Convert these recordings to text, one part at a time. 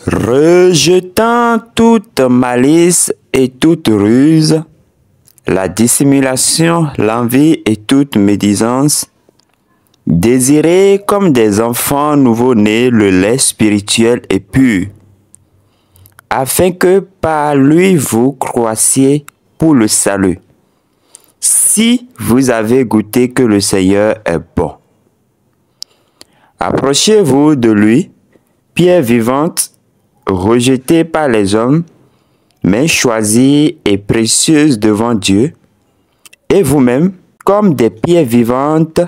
Rejetant toute malice et toute ruse, la dissimulation, l'envie et toute médisance, désirez comme des enfants nouveau-nés le lait spirituel et pur, afin que par lui vous croissiez pour le salut, si vous avez goûté que le Seigneur est bon. Approchez-vous de lui, pierre vivante, rejetée par les hommes, mais choisie et précieuse devant Dieu, et vous-même, comme des pierres vivantes,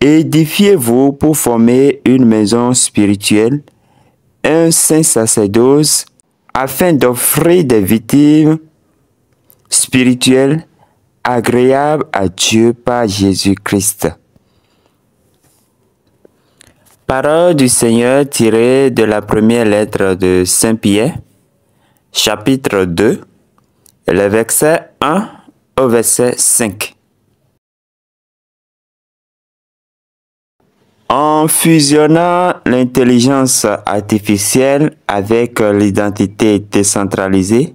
édifiez-vous pour former une maison spirituelle, un saint sacerdoce, afin d'offrir des victimes spirituelles agréables à Dieu par Jésus-Christ. Parole du Seigneur tirée de la première lettre de Saint Pierre, chapitre 2, le verset 1 au verset 5. En fusionnant l'intelligence artificielle avec l'identité décentralisée,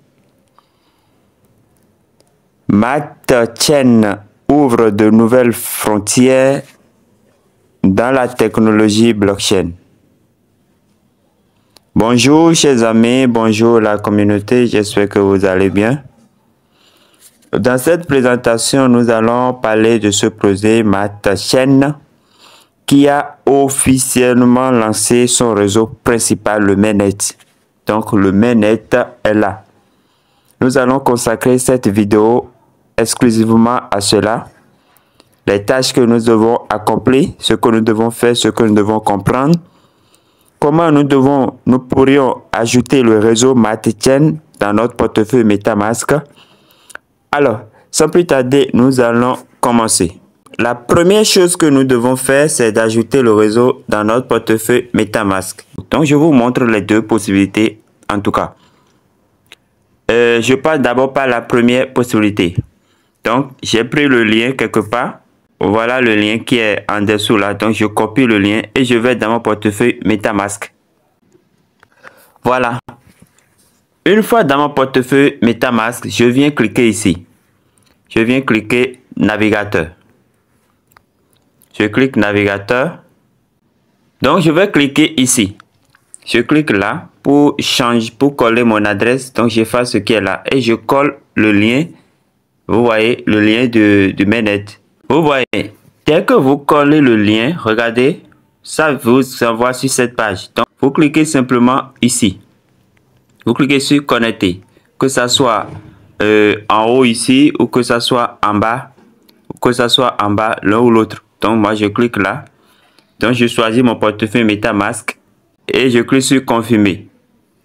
Matt Chen ouvre de nouvelles frontières dans la technologie blockchain. Bonjour chers amis, bonjour la communauté, j'espère que vous allez bien. Dans cette présentation, nous allons parler de ce projet Matt Chen qui a officiellement lancé son réseau principal, le mainnet. Donc le mainnet est là. Nous allons consacrer cette vidéo exclusivement à cela. Les tâches que nous devons accomplir, ce que nous devons faire, ce que nous devons comprendre. Comment nous pourrions ajouter le réseau Matt Chen dans notre portefeuille MetaMask. Alors, sans plus tarder, nous allons commencer. La première chose que nous devons faire, c'est d'ajouter le réseau dans notre portefeuille MetaMask. Donc, je vous montre les deux possibilités, en tout cas. Je passe d'abord par la première possibilité. Donc, j'ai pris le lien quelque part. Voilà le lien qui est en dessous là. Donc, je copie le lien et je vais dans mon portefeuille MetaMask. Voilà. Une fois dans mon portefeuille MetaMask, je viens cliquer ici. Je viens cliquer navigateur. Je clique navigateur. Donc, je vais cliquer ici. Je clique là pour coller mon adresse. Donc, j'efface ce qui est là et je colle le lien. Vous voyez le lien du mainnet. Vous voyez, dès que vous collez le lien, regardez, ça vous envoie sur cette page. Donc, vous cliquez simplement ici. Vous cliquez sur connecter. Que ça soit en haut ici ou que ça soit en bas. L'un ou l'autre. Donc, moi, je clique là. Donc, je choisis mon portefeuille MetaMask et je clique sur confirmer.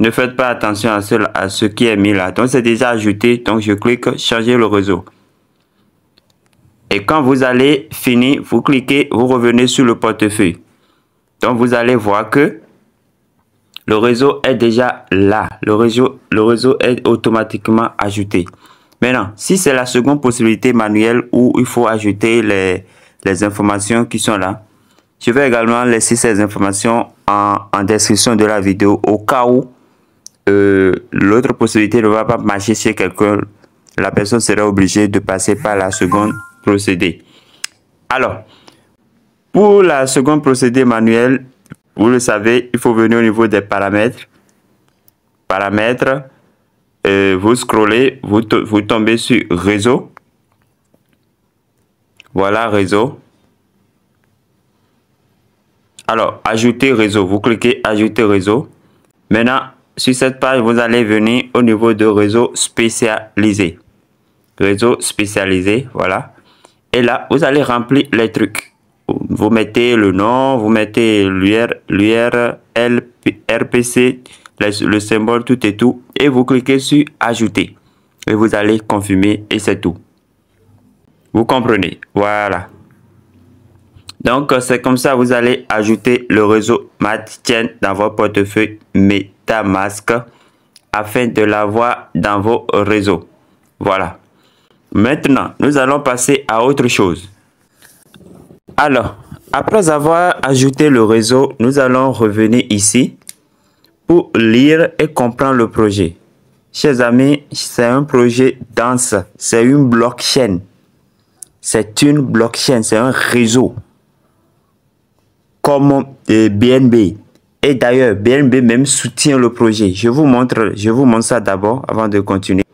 Ne faites pas attention à ce qui est mis là. Donc, c'est déjà ajouté. Donc, je clique changer le réseau. Et quand vous allez finir, vous cliquez, vous revenez sur le portefeuille. Donc, vous allez voir que le réseau est déjà là. Le réseau est automatiquement ajouté. Maintenant, si c'est la seconde possibilité manuelle où il faut ajouter les informations qui sont là, je vais également laisser ces informations en description de la vidéo au cas où l'autre possibilité ne va pas marcher chez quelqu'un. La personne sera obligée de passer par la seconde procédé. Alors, pour la seconde procédé manuelle, vous le savez, il faut venir au niveau des paramètres. Vous scrollez, vous tombez sur réseau. Voilà, réseau. Alors, ajouter réseau. Vous cliquez ajouter réseau. Maintenant, sur cette page, vous allez venir au niveau de réseau spécialisé. Réseau spécialisé, voilà. Et là, vous allez remplir les trucs. Vous mettez le nom, vous mettez l'URL, RPC, le symbole, tout et tout. Et vous cliquez sur ajouter. Et vous allez confirmer et c'est tout. Vous comprenez? Voilà. Donc, c'est comme ça, vous allez ajouter le réseau Matt Chen dans votre portefeuille MetaMask afin de l'avoir dans vos réseaux. Voilà. Maintenant, nous allons passer à autre chose. Alors, après avoir ajouté le réseau, nous allons revenir ici pour lire et comprendre le projet. Chers amis, c'est un projet dense, c'est une blockchain. C'est une blockchain, c'est un réseau. Comme BNB. Et d'ailleurs, BNB même soutient le projet. Je vous montre ça d'abord avant de continuer.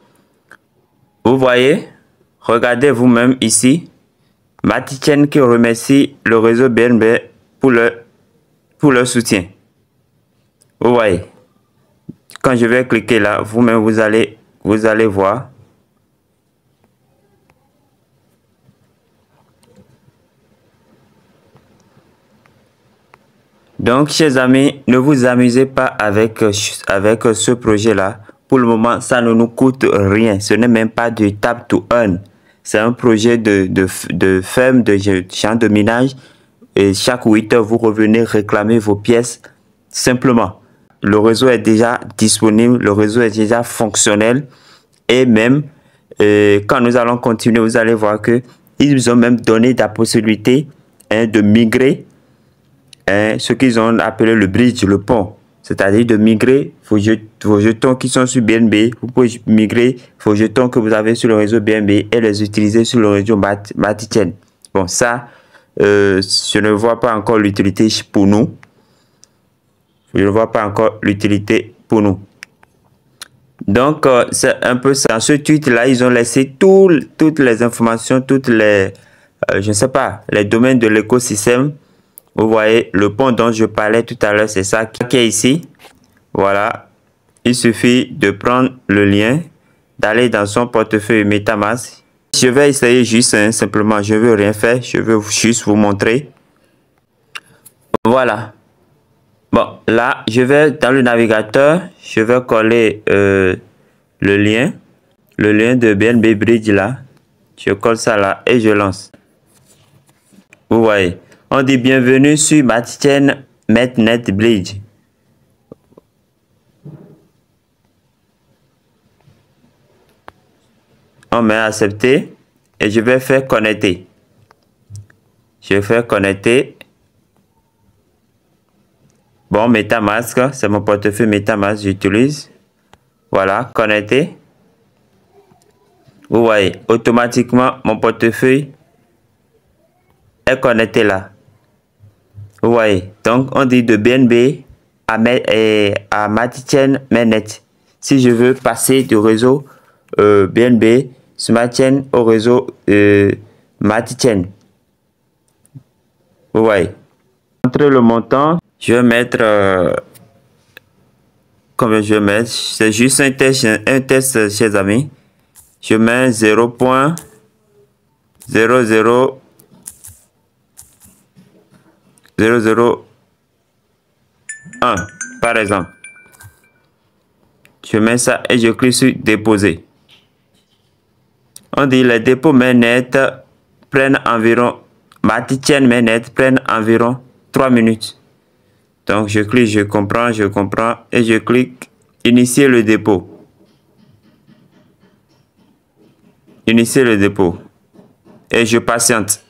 Vous voyez, regardez vous-même ici. Matichen qui remercie le réseau BNB pour leur soutien. Vous voyez. Quand je vais cliquer là, vous-même vous allez voir. Donc, chers amis, ne vous amusez pas avec ce projet-là. Pour le moment, ça ne nous coûte rien. Ce n'est même pas du tap to earn. C'est un projet de ferme, de champ de minage. Et chaque 8 heures, vous revenez réclamer vos pièces simplement. Le réseau est déjà disponible, le réseau est déjà fonctionnel. Et même, quand nous allons continuer, vous allez voir que ils ont même donné la possibilité de migrer ce qu'ils ont appelé le bridge, le pont. C'est-à-dire de migrer vos jetons qui sont sur BNB. Vous pouvez migrer vos jetons que vous avez sur le réseau BNB et les utiliser sur le réseau Matichen. Bon, ça, je ne vois pas encore l'utilité pour nous. Je ne vois pas encore l'utilité pour nous. Donc, c'est un peu ça. Dans ce tweet-là, ils ont laissé toutes les informations, toutes les, je ne sais pas, les domaines de l'écosystème. Vous voyez, le pont dont je parlais tout à l'heure, c'est ça qui est ici. Voilà. Il suffit de prendre le lien, d'aller dans son portefeuille MetaMask. Je vais essayer juste, simplement, je ne veux rien faire. Je veux juste vous montrer. Voilà. Bon, là, je vais dans le navigateur. Je vais coller le lien de BNB Bridge là. Je colle ça là et je lance. Vous voyez. On dit bienvenue sur Matichen Mainnet Bridge. On met accepter et je vais faire connecter. Je vais faire connecter. Bon, MetaMask, c'est mon portefeuille MetaMask, j'utilise. Voilà, connecter. Vous voyez, automatiquement, mon portefeuille est connecté là. Vous voyez, donc on dit de BNB à Matichen Mainnet. Si je veux passer du réseau BNB sur Matichen au réseau Matichen. Vous voyez. Entre le montant, je vais mettre combien je vais mettre. C'est juste un test, chers amis. Je mets 0.00 001 par exemple. Je mets ça et je clique sur déposer. On dit les dépôts mainnet prennent environ, Matichen mainnet prennent environ 3 minutes. Donc je clique, je comprends et je clique initier le dépôt. Initier le dépôt et je patiente.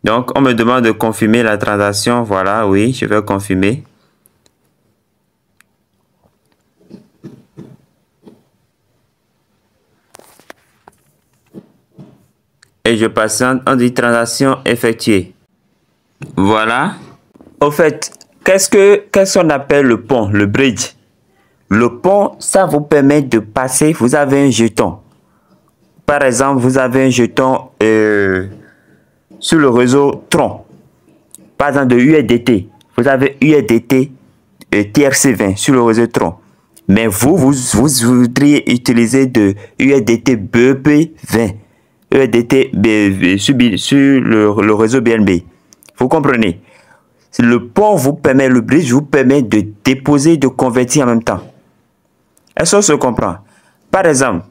Donc, on me demande de confirmer la transaction. Voilà, oui, je vais confirmer. Et je patiente, on dit transaction effectuée. Voilà. Au fait, qu'est-ce qu'on appelle le pont, le bridge? Le pont, ça vous permet de passer, vous avez un jeton. Par exemple, vous avez un jeton sur le réseau Tron, par exemple de USDT, vous avez USDT TRC20 sur le réseau Tron, mais vous voudriez utiliser de USDT BEP20, USDT sur le réseau BNB. Vous comprenez? Le pont vous permet, le bridge vous permet de déposer et de convertir en même temps. Est-ce qu'on se comprend? Par exemple,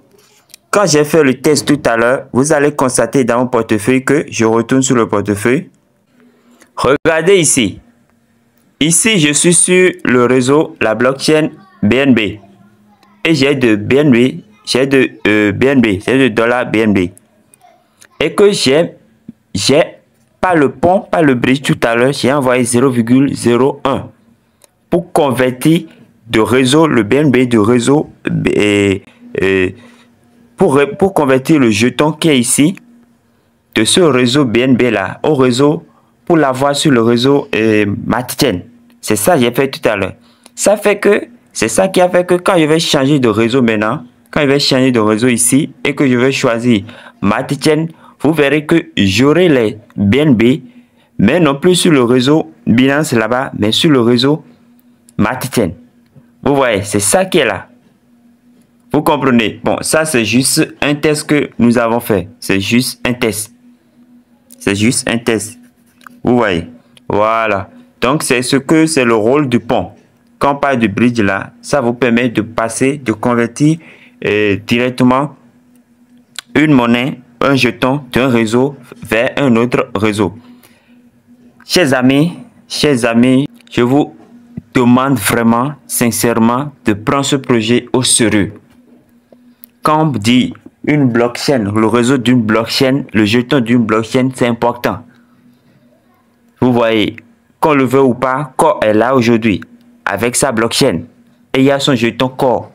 quand j'ai fait le test tout à l'heure, vous allez constater dans mon portefeuille que je retourne sur le portefeuille. Regardez ici. Ici, je suis sur le réseau, la blockchain BNB. Et j'ai de BNB, j'ai de dollars BNB. Et que j'ai pas le pont, pas le bridge tout à l'heure, j'ai envoyé 0,01 pour convertir de réseau, le BNB de réseau, pour convertir le jeton qui est ici, de ce réseau BNB là, au réseau, pour l'avoir sur le réseau Matic. C'est ça que j'ai fait tout à l'heure. Ça fait que, c'est ça qui a fait que quand je vais changer de réseau maintenant, quand je vais changer de réseau ici et que je vais choisir Matic, vous verrez que j'aurai les BNB, mais non plus sur le réseau Binance là-bas, mais sur le réseau Matic. Vous voyez, c'est ça qui est là. Vous comprenez? Bon, ça c'est juste un test que nous avons fait. C'est juste un test. C'est juste un test. Vous voyez? Voilà. Donc c'est le rôle du pont. Quand on parle de bridge là, ça vous permet de passer, de convertir directement une monnaie, un jeton d'un réseau vers un autre réseau. Chers amis, je vous demande vraiment, sincèrement, de prendre ce projet au sérieux. Quand on dit une blockchain, le réseau d'une blockchain, le jeton d'une blockchain, c'est important. Vous voyez, qu'on le veut ou pas, Core est là aujourd'hui, avec sa blockchain. Et il y a son jeton Core.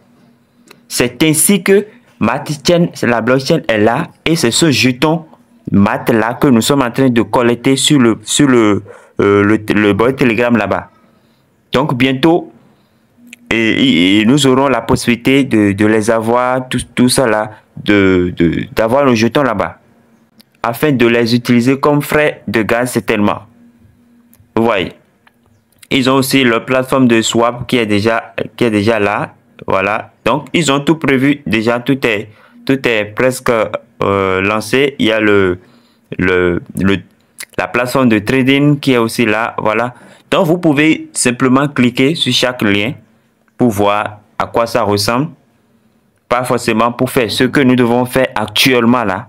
C'est ainsi que Matic, la blockchain est là, et c'est ce jeton Mat là que nous sommes en train de collecter sur le bot Telegram là-bas. Donc bientôt, et nous aurons la possibilité de les avoir, tout ça là, d'avoir le jeton là-bas, afin de les utiliser comme frais de gaz certainement. Vous voyez. Ils ont aussi leur plateforme de swap qui est déjà là. Voilà. Donc, ils ont tout prévu. Déjà, tout est presque lancé. Il y a la plateforme de trading qui est aussi là. Voilà. Donc, vous pouvez simplement cliquer sur chaque lien pour voir à quoi ça ressemble. Pas forcément pour faire ce que nous devons faire actuellement là.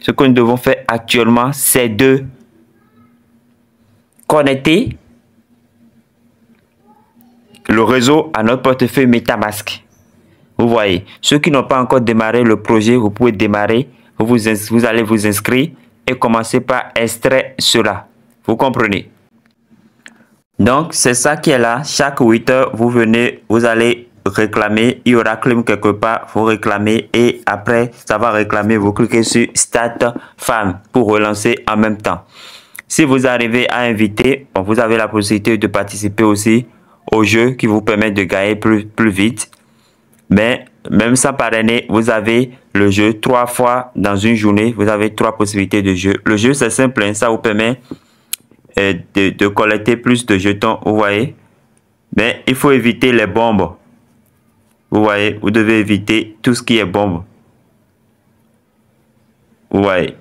Ce que nous devons faire actuellement, c'est de connecter le réseau à notre portefeuille MetaMask. Vous voyez, ceux qui n'ont pas encore démarré le projet, vous pouvez démarrer. Vous allez vous inscrire et commencer par extraire cela. Vous comprenez? Donc, c'est ça qui est là. Chaque 8 heures, vous venez, vous allez réclamer. Il y aura claim quelque part, vous réclamez. Et après, ça va réclamer. Vous cliquez sur Start Farm pour relancer en même temps. Si vous arrivez à inviter, bon, vous avez la possibilité de participer aussi au jeu qui vous permet de gagner plus vite. Mais même sans parrainer, vous avez le jeu 3 fois dans une journée. Vous avez 3 possibilités de jeu. Le jeu, c'est simple, hein, ça vous permet de collecter plus de jetons, vous voyez. Mais il faut éviter les bombes. Vous voyez, vous devez éviter tout ce qui est bombe. Vous voyez.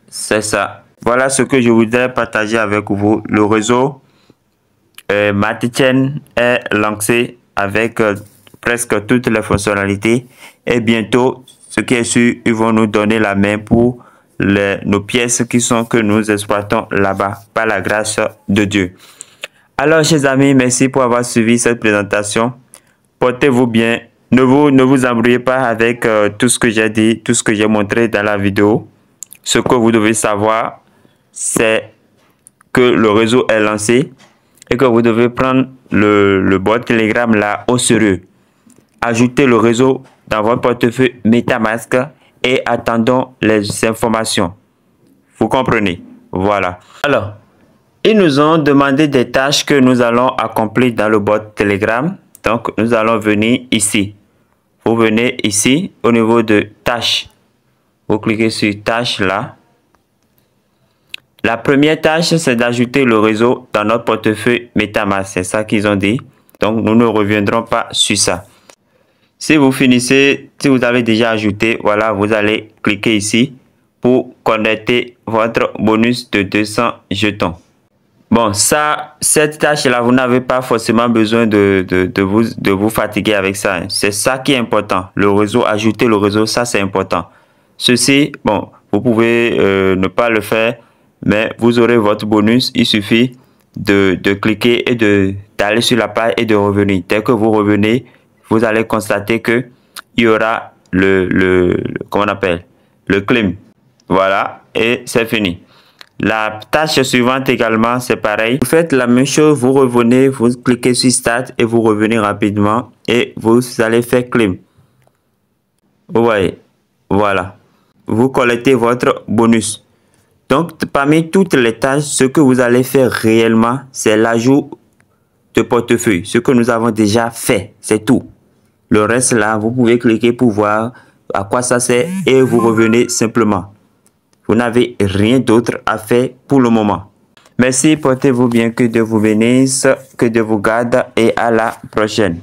C'est ça. Voilà ce que je voudrais partager avec vous. Le réseau Matic est lancé avec presque toutes les fonctionnalités. Et bientôt, ce qui est sûr, ils vont nous donner la main pour nos pièces que nous exploitons là-bas par la grâce de Dieu. Alors, chers amis, merci pour avoir suivi cette présentation. Portez-vous bien. Ne vous embrouillez pas avec tout ce que j'ai dit, tout ce que j'ai montré dans la vidéo. Ce que vous devez savoir, c'est que le réseau est lancé et que vous devez prendre le bot Telegram là au sérieux. Ajoutez le réseau dans votre portefeuille MetaMask et attendons les informations. Vous comprenez? Voilà. Alors, ils nous ont demandé des tâches que nous allons accomplir dans le bot Telegram. Donc, nous allons venir ici. Vous venez ici au niveau de tâches. Vous cliquez sur tâches là. La première tâche, c'est d'ajouter le réseau dans notre portefeuille MetaMask. C'est ça qu'ils ont dit. Donc, nous ne reviendrons pas sur ça. Si vous finissez, si vous avez déjà ajouté, voilà, vous allez cliquer ici pour connecter votre bonus de 200 jetons. Bon, cette tâche-là, vous n'avez pas forcément besoin de vous fatiguer avec ça. C'est ça qui est important. Le réseau, ajouter le réseau, ça c'est important. Ceci, bon, vous pouvez ne pas le faire, mais vous aurez votre bonus. Il suffit de cliquer et d'aller sur la page et de revenir. Dès que vous revenez, vous allez constater que il y aura comment on appelle, le claim. Voilà, et c'est fini. La tâche suivante également, c'est pareil. Vous faites la même chose, vous revenez, vous cliquez sur Start et vous revenez rapidement et vous allez faire claim. Vous voyez, voilà. Vous collectez votre bonus. Donc, parmi toutes les tâches, ce que vous allez faire réellement, c'est l'ajout de portefeuille. Ce que nous avons déjà fait, c'est tout. Le reste là, vous pouvez cliquer pour voir à quoi ça sert et vous revenez simplement. Vous n'avez rien d'autre à faire pour le moment. Merci, portez-vous bien, que Dieu vous bénisse, que Dieu vous garde et à la prochaine.